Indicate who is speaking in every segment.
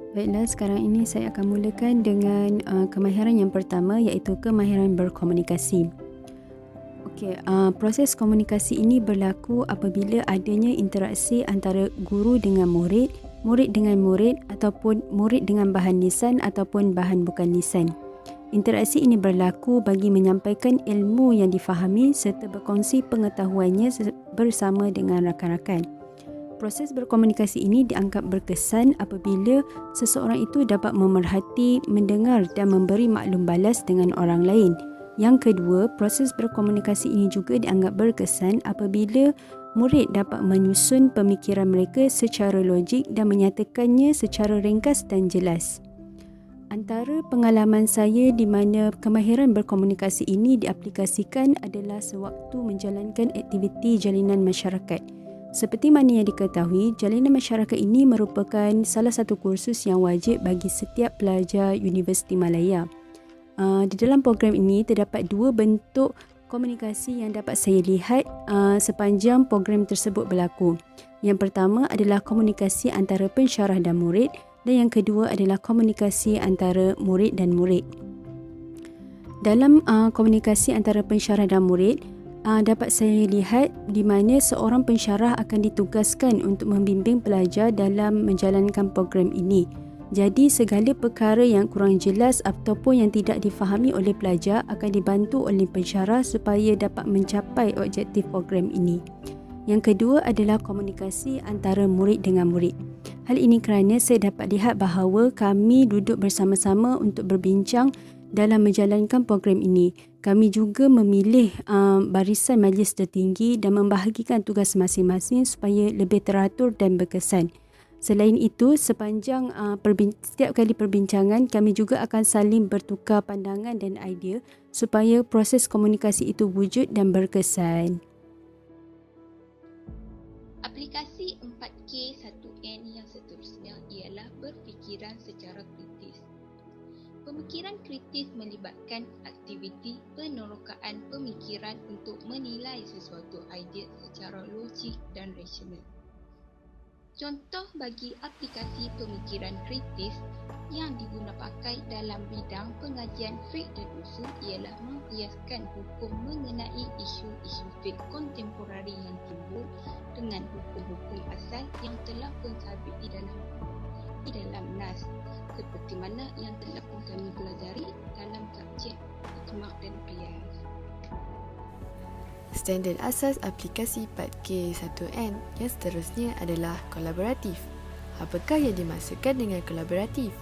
Speaker 1: Baiklah, sekarang ini saya akan mulakan dengan kemahiran yang pertama, iaitu kemahiran berkomunikasi. Proses komunikasi ini berlaku apabila adanya interaksi antara guru dengan murid, murid dengan murid ataupun murid dengan bahan lisan ataupun bahan bukan lisan. Interaksi ini berlaku bagi menyampaikan ilmu yang difahami serta berkongsi pengetahuannya bersama dengan rakan-rakan. Proses berkomunikasi ini dianggap berkesan apabila seseorang itu dapat memerhati, mendengar dan memberi maklum balas dengan orang lain. Yang kedua, proses berkomunikasi ini juga dianggap berkesan apabila murid dapat menyusun pemikiran mereka secara logik dan menyatakannya secara ringkas dan jelas. Antara pengalaman saya di mana kemahiran berkomunikasi ini diaplikasikan adalah sewaktu menjalankan aktiviti jalinan masyarakat. Seperti mana yang diketahui, jalinan masyarakat ini merupakan salah satu kursus yang wajib bagi setiap pelajar Universiti Malaya. Di dalam program ini terdapat dua bentuk komunikasi yang dapat saya lihat sepanjang program tersebut berlaku. Yang pertama adalah komunikasi antara pensyarah dan murid, dan yang kedua adalah komunikasi antara murid dan murid. Dalam komunikasi antara pensyarah dan murid, dapat saya lihat di mana seorang pensyarah akan ditugaskan untuk membimbing pelajar dalam menjalankan program ini. Jadi segala perkara yang kurang jelas ataupun yang tidak difahami oleh pelajar akan dibantu oleh pensyarah supaya dapat mencapai objektif program ini. Yang kedua adalah komunikasi antara murid dengan murid. Hal ini kerana saya dapat lihat bahawa kami duduk bersama-sama untuk berbincang dalam menjalankan program ini. Kami juga memilih barisan majlis tertinggi dan membahagikan tugas masing-masing supaya lebih teratur dan berkesan. Selain itu, sepanjang setiap kali perbincangan, kami juga akan saling bertukar pandangan dan idea supaya proses komunikasi itu wujud dan berkesan.
Speaker 2: Aplikasi 4K 1N yang seterusnya ialah berfikiran secara kritis. Pemikiran kritis melibatkan aktiviti penerokaan pemikiran untuk menilai sesuatu idea secara logik dan rasional. Contoh bagi aplikasi pemikiran kritis yang digunapakai dalam bidang pengajian fiqh dan usul ialah menghiaskan hukum mengenai isu-isu fiqh kontemporari yang timbul dengan hukum-hukum asal yang telah pun sabit di dalam nas, seperti mana yang telah pun kami pelajari dalam subjek ijma' dan qiyas.
Speaker 3: Standard asas aplikasi 4K1N yang seterusnya adalah kolaboratif. Apakah yang dimaksudkan dengan kolaboratif?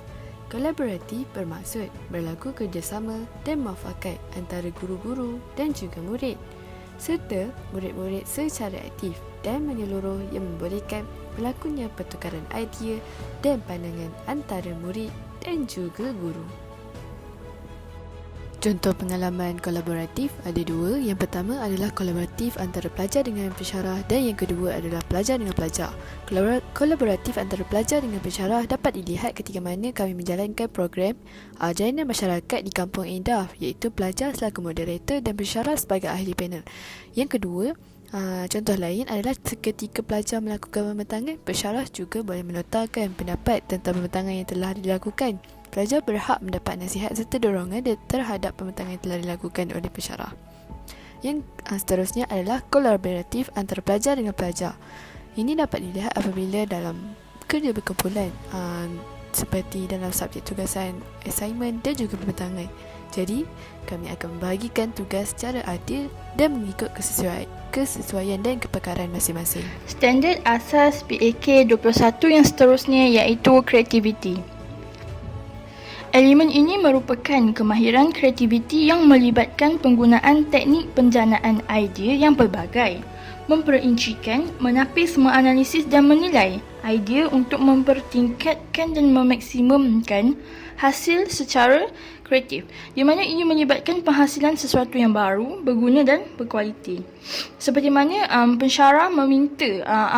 Speaker 3: Kolaboratif bermaksud berlaku kerjasama dan muafakat antara guru-guru dan juga murid, serta murid-murid secara aktif dan menyeluruh yang membolehkan berlakunya pertukaran idea dan pandangan antara murid dan juga guru. Contoh pengalaman kolaboratif ada dua. Yang pertama adalah kolaboratif antara pelajar dengan pensyarah dan yang kedua adalah pelajar dengan pelajar. Kolaboratif antara pelajar dengan pensyarah dapat dilihat ketika mana kami menjalankan program jalinan masyarakat di Kampung Indah, iaitu pelajar selaku moderator dan pensyarah sebagai ahli panel. Yang kedua, contoh lain adalah ketika pelajar melakukan pembentangan, pensyarah juga boleh melontarkan pendapat tentang pembentangan yang telah dilakukan. Pelajar berhak mendapat nasihat serta dorongan terhadap pembentangan yang telah dilakukan oleh pensyarah. Yang seterusnya adalah kolaboratif antara pelajar dengan pelajar. Ini dapat dilihat apabila dalam kerja berkumpulan seperti dalam subjek tugasan, assignment dan juga pembentangan. Jadi, kami akan membahagikan tugas secara adil dan mengikut kesesuaian dan kepakaran masing-masing.
Speaker 4: Standard asas PAK 21 yang seterusnya iaitu kreativiti. Elemen ini merupakan kemahiran kreativiti yang melibatkan penggunaan teknik penjanaan idea yang pelbagai, memperincikan, menapis, menganalisis dan menilai idea untuk mempertingkatkan dan memaksimumkan hasil secara kreatif, di mana ia melibatkan penghasilan sesuatu yang baru, berguna dan berkualiti. Seperti mana pensyarah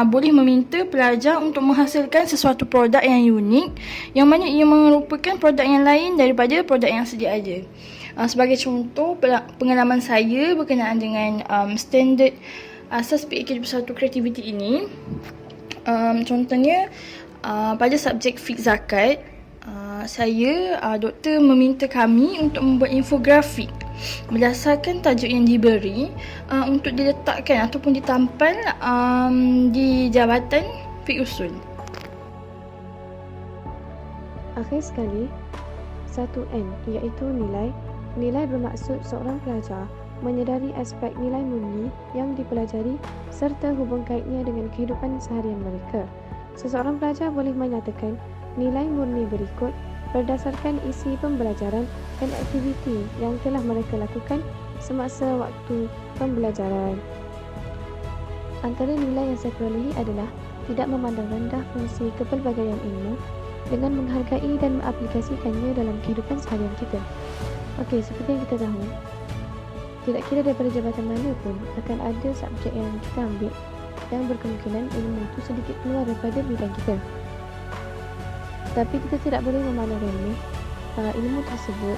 Speaker 4: boleh meminta pelajar untuk menghasilkan sesuatu produk yang unik, yang mana ia merupakan produk yang lain daripada produk yang sedia ada. Sebagai contoh, pengalaman saya berkenaan dengan standard asas PAK 21 kreativiti ini, contohnya pada subjek fiqh zakat, Doktor meminta kami untuk membuat infografik berdasarkan tajuk yang diberi untuk diletakkan ataupun ditampal di Jabatan Fiqh Usul.
Speaker 5: Akhir sekali, 1N iaitu nilai. Nilai bermaksud seorang pelajar menyedari aspek nilai murni yang dipelajari serta hubung kaitnya dengan kehidupan seharian mereka. Seseorang pelajar boleh menyatakan nilai murni berikut berdasarkan isi pembelajaran dan aktiviti yang telah mereka lakukan semasa waktu pembelajaran. Antara nilai yang saya peroleh adalah tidak memandang rendah fungsi kepelbagaian ilmu dengan menghargai dan mengaplikasikannya dalam kehidupan seharian kita. Okey, seperti yang kita tahu, tidak kira daripada jabatan mana pun akan ada subjek yang kita ambil yang berkemungkinan ilmu itu sedikit keluar daripada bidang kita. Tapi kita tidak boleh memandang remeh ilmu tersebut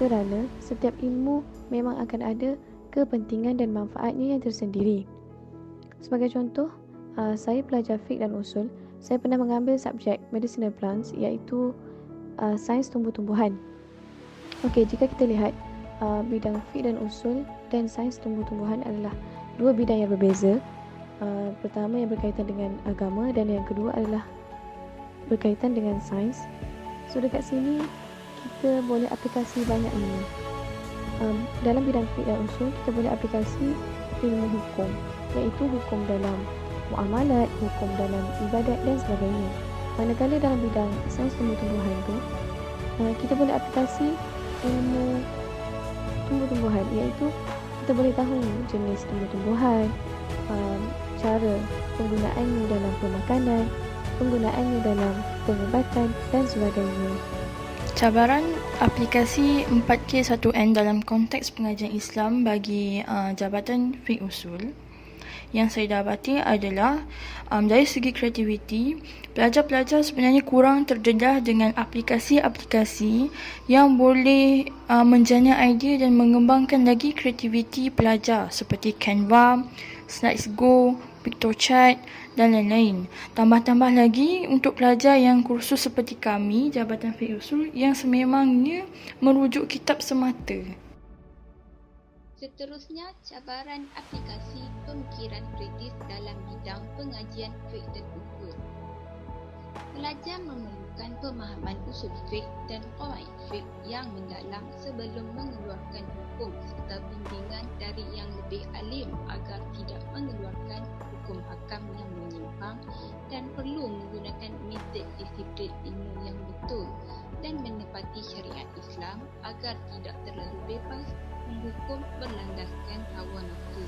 Speaker 5: kerana setiap ilmu memang akan ada kepentingan dan manfaatnya yang tersendiri. Sebagai contoh, saya pelajar fiqh dan usul. Saya pernah mengambil subjek medicinal plants iaitu sains tumbuh-tumbuhan. Okey, jika kita lihat bidang fiqh dan usul dan sains tumbuh-tumbuhan adalah dua bidang yang berbeza. Pertama yang berkaitan dengan agama dan yang kedua adalah berkaitan dengan sains. So dekat sini kita boleh aplikasi banyak ilmu. Dalam bidang fiqh dan usul kita boleh aplikasi ilmu hukum, iaitu hukum dalam muamalat, hukum dalam ibadat dan sebagainya. Manakala dalam bidang sains tumbuh-tumbuhan tu kita boleh aplikasi ilmu tumbuh-tumbuhan, iaitu kita boleh tahu jenis tumbuh-tumbuhan, cara penggunaannya dalam pemakanan, penggunaannya dalam pengubatan dan sebagainya.
Speaker 4: Cabaran aplikasi 4K1N dalam konteks pengajian Islam bagi Jabatan Fiqh Usul yang saya dapati adalah dari segi kreativiti, pelajar-pelajar sebenarnya kurang terdedah dengan aplikasi-aplikasi yang boleh menjana idea dan mengembangkan lagi kreativiti pelajar seperti Canva, Slides.Go, PictoChat dan lain-lain. Tambah-tambah lagi untuk pelajar yang kursus seperti kami, Jabatan Fiqh Usul, yang sememangnya merujuk kitab semata.
Speaker 2: Seterusnya, cabaran aplikasi pemikiran kritis dalam bidang pengajian fiqh dan usul. Pelajar memerlukan pemahaman usul fiqh dan qawaid fiqh yang mendalam sebelum mengeluarkan hukum serta bimbingan dari yang lebih alim agar tidak mengeluarkan hukum hakam yang menyimpang, dan perlu menggunakan metod disiplin ilmu yang betul dan menepati syariat Islam agar tidak terlalu bebas menghukum berlandaskan hawa nafsu.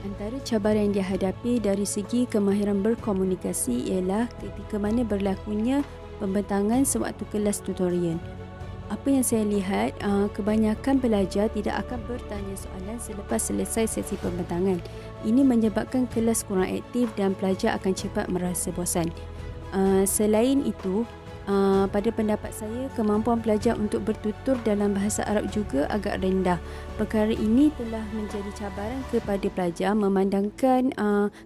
Speaker 1: Antara cabaran yang dihadapi dari segi kemahiran berkomunikasi ialah ketika mana berlakunya pembentangan sewaktu kelas tutorial. Apa yang saya lihat, kebanyakan pelajar tidak akan bertanya soalan selepas selesai sesi pembentangan. Ini menyebabkan kelas kurang aktif dan pelajar akan cepat merasa bosan. Selain itu, pada pendapat saya, kemampuan pelajar untuk bertutur dalam bahasa Arab juga agak rendah. Perkara ini telah menjadi cabaran kepada pelajar memandangkan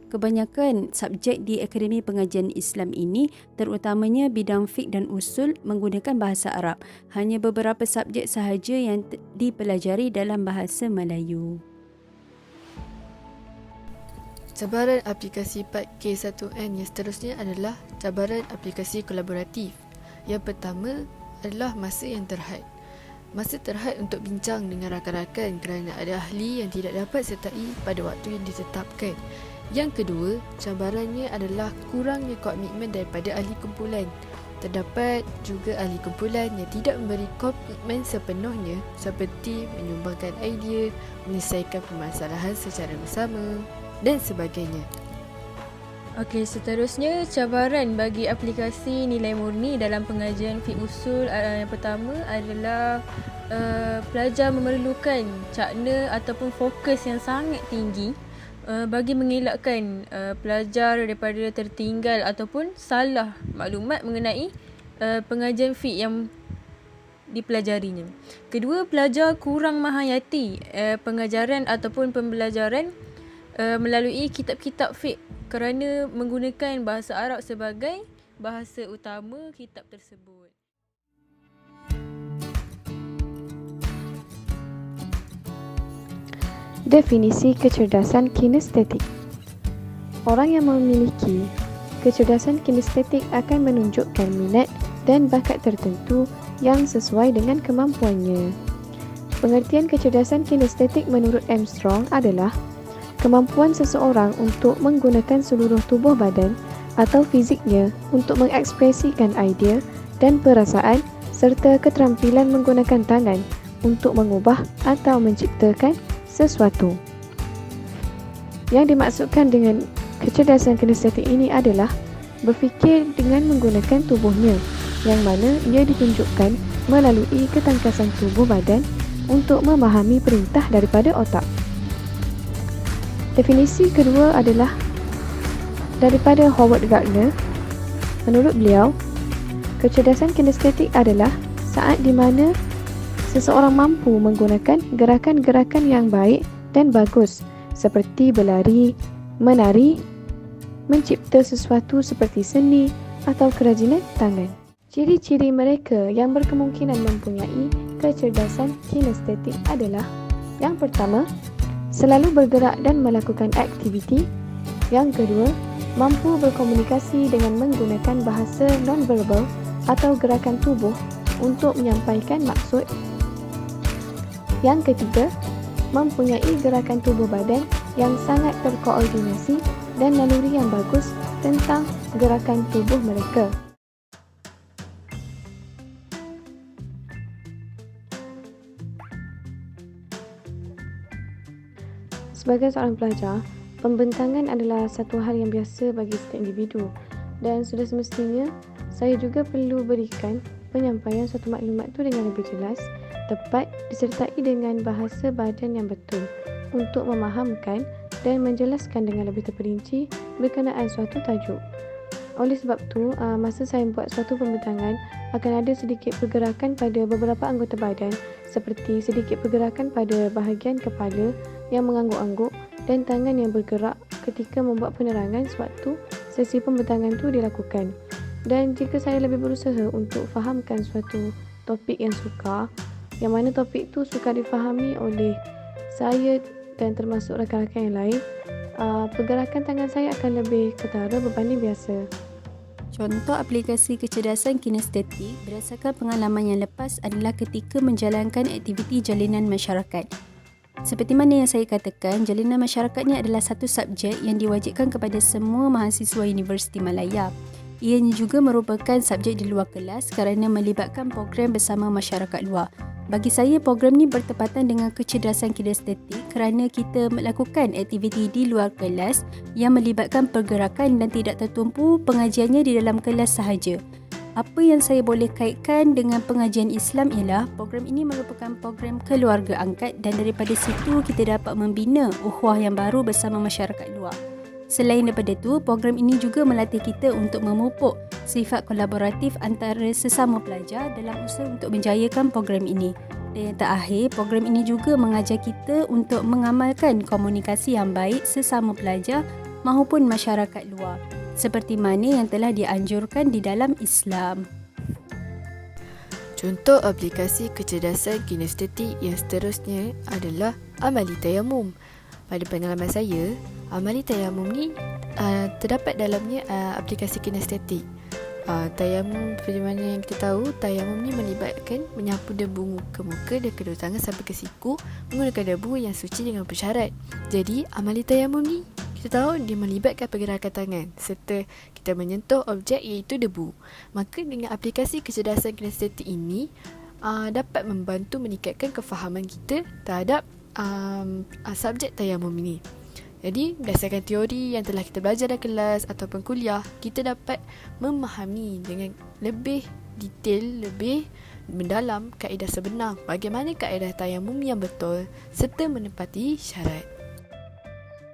Speaker 1: kebanyakan subjek di Akademi Pengajian Islam ini, terutamanya bidang fiqh dan usul, menggunakan bahasa Arab. Hanya beberapa subjek sahaja yang dipelajari dalam bahasa Melayu.
Speaker 3: Cabaran aplikasi 4K1N yang seterusnya adalah cabaran aplikasi kolaboratif. Yang pertama adalah masa yang terhad. Masa terhad untuk bincang dengan rakan-rakan kerana ada ahli yang tidak dapat sertai pada waktu yang ditetapkan. Yang kedua, cabarannya adalah kurangnya komitmen daripada ahli kumpulan. Terdapat juga ahli kumpulan yang tidak memberi komitmen sepenuhnya seperti menyumbangkan idea, menyelesaikan permasalahan secara bersama dan sebagainya.
Speaker 6: Okey, seterusnya cabaran bagi aplikasi nilai murni dalam pengajian fiqh usul. Yang pertama adalah pelajar memerlukan cakna ataupun fokus yang sangat tinggi bagi mengelakkan pelajar daripada tertinggal ataupun salah maklumat mengenai pengajian fiqh yang dipelajarinya. Kedua, pelajar kurang menghayati pengajaran ataupun pembelajaran melalui kitab-kitab fiqh kerana menggunakan bahasa Arab sebagai bahasa utama kitab tersebut.
Speaker 5: Definisi kecerdasan kinestetik. Orang yang memiliki kecerdasan kinestetik akan menunjukkan minat dan bakat tertentu yang sesuai dengan kemampuannya. Pengertian kecerdasan kinestetik menurut Armstrong adalah kemampuan seseorang untuk menggunakan seluruh tubuh badan atau fiziknya untuk mengekspresikan idea dan perasaan serta keterampilan menggunakan tangan untuk mengubah atau menciptakan sesuatu. Yang dimaksudkan dengan kecerdasan kinestetik ini adalah berfikir dengan menggunakan tubuhnya, yang mana ia ditunjukkan melalui ketangkasan tubuh badan untuk memahami perintah daripada otak. Definisi kedua adalah daripada Howard Gardner. Menurut beliau, kecerdasan kinestetik adalah saat di mana seseorang mampu menggunakan gerakan-gerakan yang baik dan bagus seperti berlari, menari, mencipta sesuatu seperti seni atau kerajinan tangan. Ciri-ciri mereka yang berkemungkinan mempunyai kecerdasan kinestetik adalah: yang pertama, selalu bergerak dan melakukan aktiviti. Yang kedua, mampu berkomunikasi dengan menggunakan bahasa non-verbal atau gerakan tubuh untuk menyampaikan maksud. Yang ketiga, mempunyai gerakan tubuh badan yang sangat terkoordinasi dan naluri yang bagus tentang gerakan tubuh mereka. Sebagai seorang pelajar, pembentangan adalah satu hal yang biasa bagi setiap individu, dan sudah semestinya saya juga perlu berikan penyampaian suatu maklumat itu dengan lebih jelas, tepat, disertai dengan bahasa badan yang betul untuk memahamkan dan menjelaskan dengan lebih terperinci berkenaan suatu tajuk. Oleh sebab itu, masa saya buat suatu pembentangan, akan ada sedikit pergerakan pada beberapa anggota badan, seperti sedikit pergerakan pada bahagian kepala yang mengangguk-angguk dan tangan yang bergerak ketika membuat penerangan sewaktu sesi pembentangan itu dilakukan. Dan jika saya lebih berusaha untuk fahamkan suatu topik yang sukar, yang mana topik itu sukar difahami oleh saya dan termasuk rakan-rakan yang lain, pergerakan tangan saya akan lebih ketara berbanding biasa.
Speaker 1: Contoh aplikasi kecerdasan kinestetik berdasarkan pengalaman yang lepas adalah ketika menjalankan aktiviti jalinan masyarakat. Seperti mana yang saya katakan, jalinan masyarakat ni adalah satu subjek yang diwajibkan kepada semua mahasiswa Universiti Malaya. Ianya juga merupakan subjek di luar kelas kerana melibatkan program bersama masyarakat luar. Bagi saya, program ni bertepatan dengan kecerdasan kinestetik kerana kita melakukan aktiviti di luar kelas yang melibatkan pergerakan dan tidak tertumpu pengajiannya di dalam kelas sahaja. Apa yang saya boleh kaitkan dengan pengajian Islam ialah program ini merupakan program keluarga angkat dan daripada situ kita dapat membina ukhuwah yang baru bersama masyarakat luar. Selain daripada itu, program ini juga melatih kita untuk memupuk sifat kolaboratif antara sesama pelajar dalam usaha untuk menjayakan program ini. Dan yang terakhir, program ini juga mengajar kita untuk mengamalkan komunikasi yang baik sesama pelajar maupun masyarakat luar, seperti mana yang telah dianjurkan di dalam Islam.
Speaker 3: Contoh aplikasi kecerdasan kinestetik yang seterusnya adalah amali tayamum. Pada pengalaman saya, amali tayamum ni terdapat dalamnya aplikasi kinestetik. Tayamum, seperti mana yang kita tahu, tayamum ni melibatkan menyapu debu ke muka dan kedua tangan sampai ke siku menggunakan debu yang suci dengan bersyarat. Jadi, amali tayamum ni kita tahu dia melibatkan pergerakan tangan serta kita menyentuh objek iaitu debu. Maka dengan aplikasi kecerdasan kinestetik ini dapat membantu meningkatkan kefahaman kita terhadap subjek tayamum ini. Jadi berdasarkan teori yang telah kita belajar dalam kelas ataupun kuliah, kita dapat memahami dengan lebih detail, lebih mendalam kaedah sebenar bagaimana kaedah tayamum yang betul serta menepati syarat.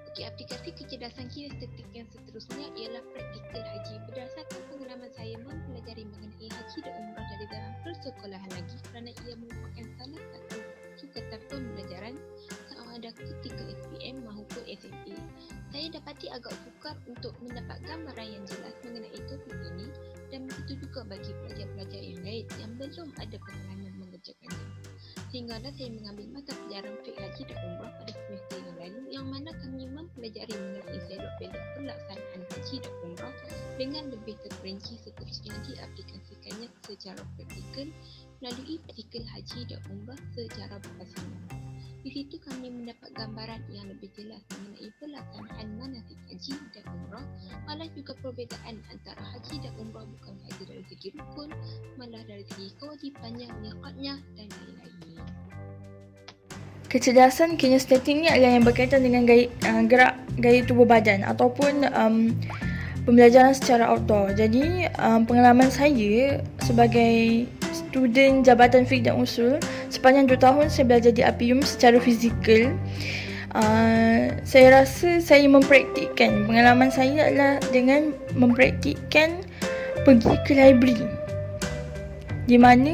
Speaker 2: Okey, aplikasi kecerdasan kinestetik yang seterusnya ialah praktikal haji. Berdasarkan pengalaman saya mempelajari mengenai haji dan umrah dari dalam persekolahan lagi kerana ia merupakan salah satu sukatan pembelajaran sama ada ketika SPM maupun SMA. Saya dapati agak sukar untuk mendapat gambaran yang jelas mengenai topik ini dan begitu juga bagi pelajar-pelajar yang lain yang belum ada pengalaman mengerjakannya. Sehinggalah saya mengambil mata pelajaran fiqh haji dan umrah pada semester yang lalu, yang mana kami mempelajari mengenai selok-belok pelaksanaan haji dan umrah dengan lebih terperinci seterusnya diaplikasikannya secara praktikal melalui praktikal haji dan umrah secara berpasangan. Di situ kami mendapat gambaran yang lebih jelas mengenai pelaksanaan manasik haji dan umrah, malah juga perbezaan antara haji dan umrah bukan sahaja dari segi rukun, malah dari segi kewajipannya, miqatnya dan lain-lain.
Speaker 4: Kecerdasan kinestetik ni adalah yang berkaitan dengan gerak gaya tubuh badan ataupun pembelajaran secara outdoor. Jadi pengalaman saya sebagai student Jabatan Fiqh dan Usul, sepanjang 2 tahun saya belajar di Apium secara fizikal. Saya rasa saya mempraktikkan, pengalaman saya adalah dengan mempraktikkan pergi ke library, di mana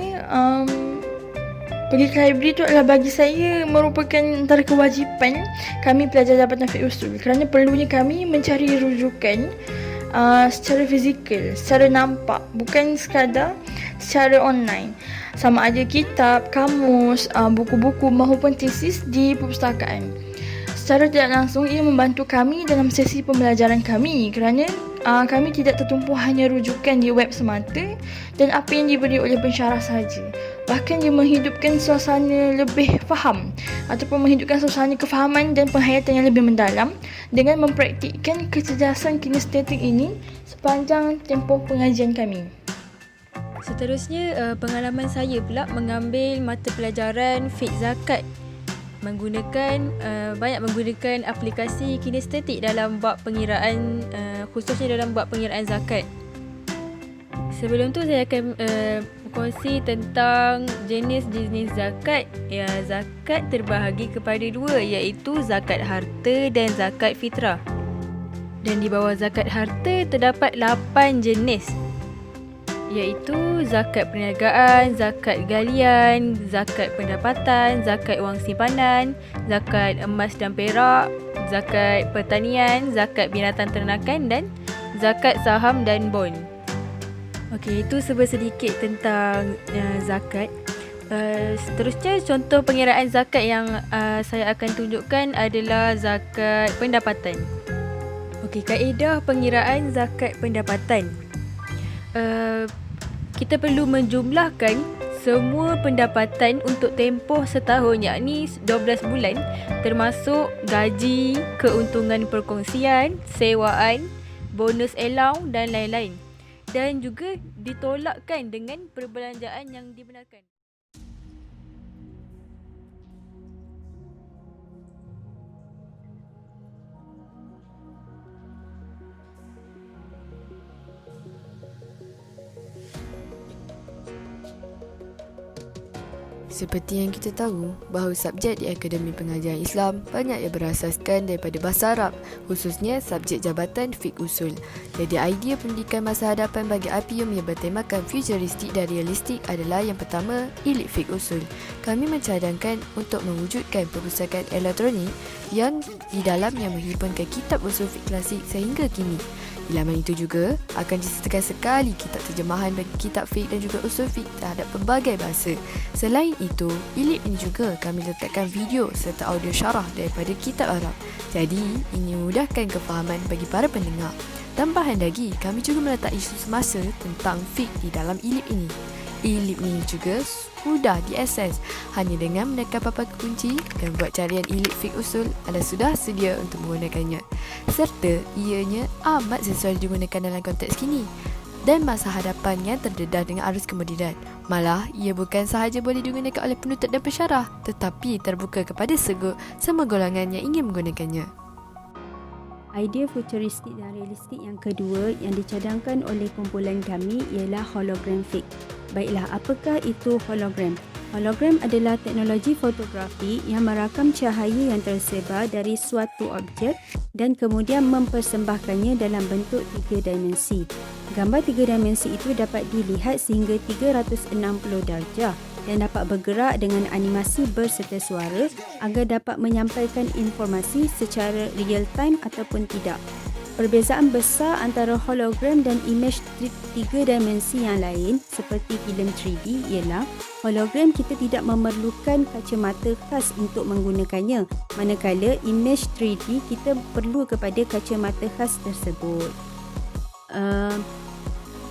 Speaker 4: pergi ke library itu adalah bagi saya merupakan antara kewajipan kami pelajar Jabatan Fiqh Usul, kerana perlunya kami mencari rujukan secara fizikal, secara nampak, bukan sekadar secara online. Sama ada kitab, kamus, buku-buku maupun tesis di perpustakaan. Secara tidak langsung ia membantu kami dalam sesi pembelajaran kami, kerana kami tidak tertumpu hanya rujukan di web semata dan apa yang diberi oleh pensyarah sahaja. Bahkan ia menghidupkan suasana lebih faham ataupun menghidupkan suasana kefahaman dan penghayatan yang lebih mendalam dengan mempraktikkan kecerdasan kinestetik ini sepanjang tempoh pengajian kami.
Speaker 6: Seterusnya, pengalaman saya pula mengambil mata pelajaran fiqh zakat, banyak menggunakan aplikasi kinestetik dalam bab pengiraan, khususnya dalam bab pengiraan zakat. Sebelum tu saya akan berkongsi tentang jenis-jenis zakat. Ya, zakat terbahagi kepada 2, iaitu zakat harta dan zakat fitrah. Dan di bawah zakat harta terdapat 8 jenis, iaitu zakat perniagaan, zakat galian, zakat pendapatan, zakat wang simpanan, zakat emas dan perak, zakat pertanian, zakat binatang ternakan dan zakat saham dan bond. Okey, itu sedikit tentang zakat. Seterusnya, contoh pengiraan zakat yang saya akan tunjukkan adalah zakat pendapatan. Okey, kaedah pengiraan zakat pendapatan. Kita perlu menjumlahkan semua pendapatan untuk tempoh setahun, yakni 12 bulan, termasuk gaji, keuntungan perkongsian, sewaan, bonus allowance dan lain-lain, dan juga ditolakkan dengan perbelanjaan yang dibenarkan.
Speaker 3: Seperti yang kita tahu, bahawa subjek di Akademi Pengajian Islam banyak yang berasaskan daripada bahasa Arab, khususnya subjek Jabatan Fiqh Usul. Jadi idea pendidikan masa hadapan bagi Apium yang bertemakan futuristik dan realistik adalah yang pertama, Elite Fiqh Usul. Kami mencadangkan untuk mewujudkan perpustakaan elektronik yang di dalamnya menghimpunkan kitab usul fiqh klasik sehingga kini. Di laman itu juga akan disertakan sekali kitab terjemahan bagi kitab fiqh dan juga usul fiqh terhadap pelbagai bahasa. Selain itu, Elite ini juga kami letakkan video serta audio syarah daripada kitab Arab. Jadi, ini memudahkan kefahaman bagi para pendengar. Tambahan lagi, kami juga meletak isu semasa tentang fiqh di dalam Elite ini. Elite ini juga mudah diakses hanya dengan menekan papan kunci dan buat carian Elite Fiqh Usul. Anda sudah sedia untuk menggunakannya, serta ianya amat sesuai digunakan dalam konteks kini dan masa hadapan yang terdedah dengan arus kemudian. Malah, ia bukan sahaja boleh digunakan oleh penuntut dan pensyarah, tetapi terbuka kepada semua golongan yang ingin menggunakannya.
Speaker 1: Idea futuristik dan realistik yang kedua yang dicadangkan oleh kumpulan kami ialah hologram fiqh. Baiklah, apakah itu hologram? Hologram adalah teknologi fotografi yang merakam cahaya yang tersebar dari suatu objek dan kemudian mempersembahkannya dalam bentuk 3 dimensi. Gambar 3 dimensi itu dapat dilihat sehingga 360 darjah dan dapat bergerak dengan animasi berserta suara agar dapat menyampaikan informasi secara real time ataupun tidak. Perbezaan besar antara hologram dan imej 3 dimensi yang lain seperti filem 3D ialah hologram kita tidak memerlukan kacamata khas untuk menggunakannya, manakala imej 3D kita perlu kepada kacamata khas tersebut.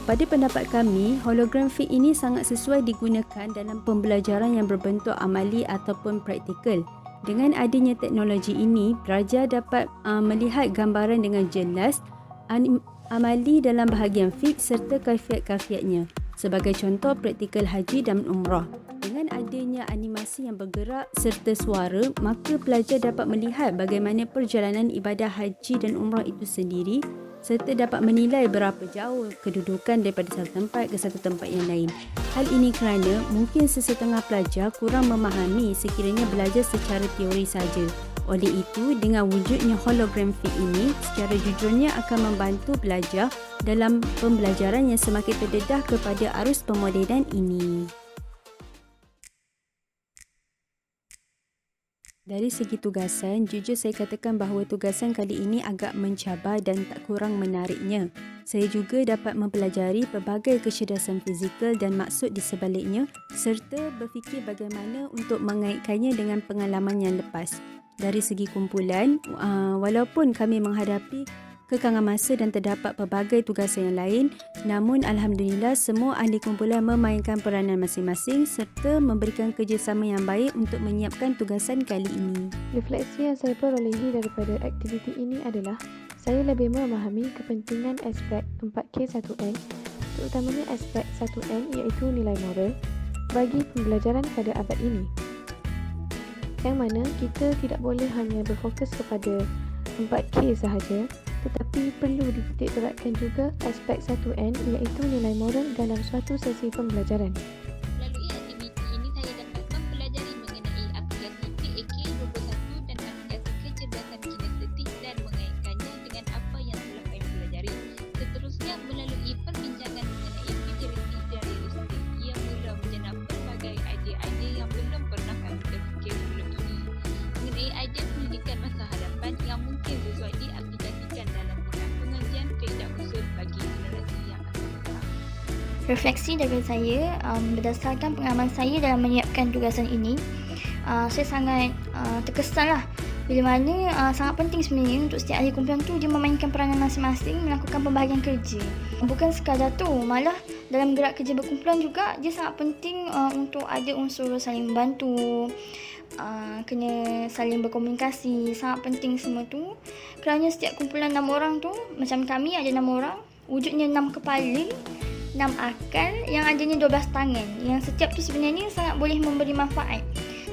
Speaker 1: Pada pendapat kami, hologram fit ini sangat sesuai digunakan dalam pembelajaran yang berbentuk amali ataupun praktikal. Dengan adanya teknologi ini, pelajar dapat melihat gambaran dengan jelas, amali dalam bahagian fit serta kaifiat-kaifiatnya. Sebagai contoh, praktikal haji dan umrah. Dengan adanya animasi yang bergerak serta suara, maka pelajar dapat melihat bagaimana perjalanan ibadah haji dan umrah itu sendiri serta dapat menilai berapa jauh kedudukan daripada satu tempat ke satu tempat yang lain. Hal ini kerana mungkin sesetengah pelajar kurang memahami sekiranya belajar secara teori saja. Oleh itu, dengan wujudnya hologram fit ini, secara jujurnya akan membantu pelajar dalam pembelajaran yang semakin terdedah kepada arus pemodenan ini. Dari segi tugasan, jujur saya katakan bahawa tugasan kali ini agak mencabar dan tak kurang menariknya. Saya juga dapat mempelajari pelbagai kecerdasan fizikal dan maksud di sebaliknya serta berfikir bagaimana untuk mengaitkannya dengan pengalaman yang lepas. Dari segi kumpulan, walaupun kami menghadapi kekangan masa dan terdapat pelbagai tugasan yang lain, namun Alhamdulillah semua ahli kumpulan memainkan peranan masing-masing serta memberikan kerjasama yang baik untuk menyiapkan tugasan kali ini.
Speaker 5: Refleksi yang saya perolehi daripada aktiviti ini adalah saya lebih memahami kepentingan aspek 4K1N, terutamanya aspek 1N iaitu nilai moral bagi pembelajaran pada abad ini. Yang mana kita tidak boleh hanya berfokus kepada 4K sahaja, tetapi perlu dititikberatkan juga aspek 1N iaitu nilai moral dalam suatu sesi pembelajaran.
Speaker 2: Melalui aktiviti ini saya dapat mempelajari mengenai aplikasi PAK21 dan aplikasi kecerdasan kinestetik dan mengaitkannya dengan apa yang telah saya pelajari. Seterusnya, melalui perbincangan mengenai futuristik dan realistik ia mula menjenam pelbagai idea-idea yang belum pernah kami terfikir sebelum ini mengenai idea pendidikan masa hadapan yang mungkin sesuai diaplikasikan dalam bidang pengajian faedah usul bagi generasi yang akan datang.
Speaker 4: Refleksi daripada saya, berdasarkan pengalaman saya dalam menyiapkan tugasan ini, saya sangat terkesan lah bila mana sangat penting sebenarnya untuk setiap ahli kumpulan tu dia memainkan peranan masing-masing melakukan pembahagian kerja. Bukan sekadar tu, malah dalam gerak kerja berkumpulan juga dia sangat penting untuk ada unsur saling membantu, kena saling berkomunikasi. Sangat penting semua tu kerana setiap kumpulan 6 orang tu, macam kami ada 6 orang, wujudnya 6 kepala, 6 akal yang adanya 12 tangan, yang setiap tu sebenarnya sangat boleh memberi manfaat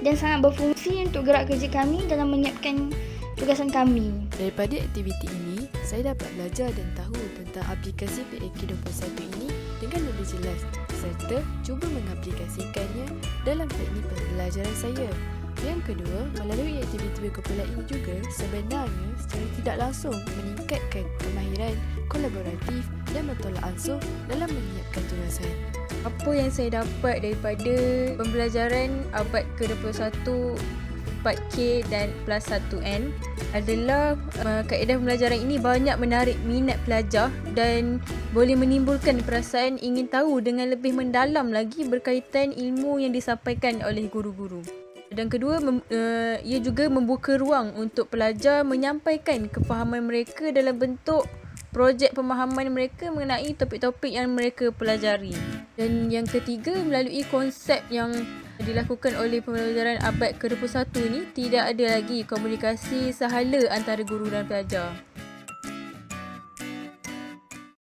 Speaker 4: dan sangat berfungsi untuk gerak kerja kami dalam menyiapkan tugasan kami.
Speaker 3: Daripada aktiviti ini, saya dapat belajar dan tahu tentang aplikasi PAK21 ini dengan lebih jelas serta cuba mengaplikasikannya dalam teknik pembelajaran saya. Yang kedua, melalui aktiviti berkumpulan ini juga sebenarnya secara tidak langsung meningkatkan kemahiran kolaboratif dan bertolak ansur dalam menyiapkan tugasan.
Speaker 6: Apa yang saya dapat daripada pembelajaran abad ke-21 4K dan plus 1N adalah kaedah pembelajaran ini banyak menarik minat pelajar dan boleh menimbulkan perasaan ingin tahu dengan lebih mendalam lagi berkaitan ilmu yang disampaikan oleh guru-guru. Dan kedua, ia juga membuka ruang untuk pelajar menyampaikan kefahaman mereka dalam bentuk projek pemahaman mereka mengenai topik-topik yang mereka pelajari. Dan yang ketiga, melalui konsep yang dilakukan oleh pembelajaran abad ke-21 ni, tidak ada lagi komunikasi sahala antara guru dan pelajar.